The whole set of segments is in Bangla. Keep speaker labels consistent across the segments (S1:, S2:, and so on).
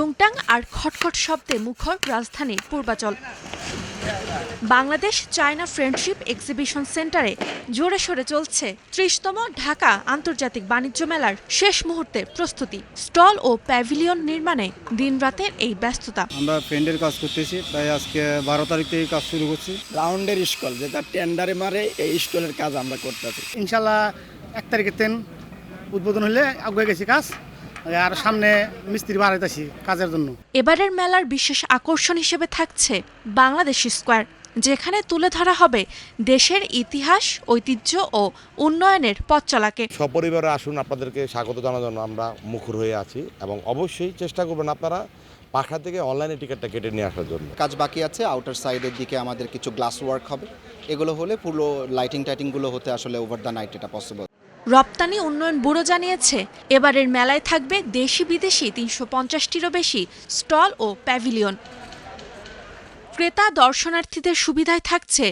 S1: টুংটাং আর খটখট শব্দে মুখর রাজধানীর Purbachal. Bangladesh China friendship exhibition সেন্টারে জোরে সোরে চলছে ৩০তম ঢাকা আন্তর্জাতিক বাণিজ্য মেলার শেষ মুহূর্তের প্রস্তুতি। স্টল ও প্যাভিলিয়ন নির্মাণে দিনরাতের এই ব্যস্ততা।
S2: আমরা ফ্রেন্ডের কাজ করতেছি, তাই আজকে 12 তারিখ থেকে কাজ শুরু করছি।
S3: রাউন্ডের স্টল যেটা টেন্ডারে মারে, এই স্টলের কাজ আমরা করতেছি।
S4: ইনশাল্লাহ 1 তারিখে উদ্বোধন হলে আগে গেছি কাজ, আর সামনে মিস্ত্রি বাড়াইতেছি কাজের জন্য।
S1: এবারের মেলার বিশেষ আকর্ষণ হিসেবে থাকছে বাংলাদেশি স্কোয়ার, যেখানে তুলে ধরা হবে দেশের ইতিহাস, ঐতিহ্য ও উন্নয়নের পথ চলাকে।
S5: সপরিবারে আসুন, আপনাদেরকে স্বাগত জানানোর জন্য আমরা মুখর হয়ে আছি এবং অবশ্যই চেষ্টা করবেন আপনারা পাখা থেকে অনলাইনে টিকিটটা কেটে নিয়ে আসার জন্য।
S6: কাজ বাকি আছে, আউটার সাইডের দিকে আমাদের কিছু গ্লাস ওয়ার্ক হবে, এগুলো হলে পুরো লাইটিং টাইটিংগুলো হতে আসলে ওভার দ্য নাইট এটা পসিবল।
S1: রপ্তানি উন্নয়ন ব্যুরো জানিয়েছে এবারের মেলায় থাকবে দেশি বিদেশি ৩৫০টিরও বেশি স্টল ও প্যাভিলিয়ন। ক্রেতা দর্শনার্থীদের সুবিধায় থাকছে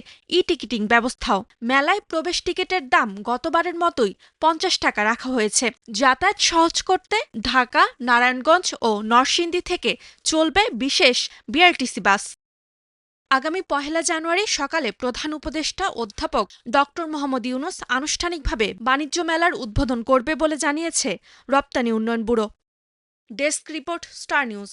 S1: টিকিটিং ব্যবস্থাও। মেলায় প্রবেশ টিকিটের দাম গতবারের মতোই ৫০ টাকা রাখা হয়েছে। যাতায়াত সহজ করতে ঢাকা, নারায়ণগঞ্জ ও নরসিংদী থেকে চলবে বিশেষ বিআরটিসি বাস। আগামী ১ জানুয়ারি সকালে প্রধান উপদেষ্টা অধ্যাপক ডক্টর মোহাম্মদ ইউনুস আনুষ্ঠানিকভাবে বাণিজ্য মেলার উদ্বোধন করবে বলে জানিয়েছে রপ্তানি উন্নয়ন bureau. Desk report, star news.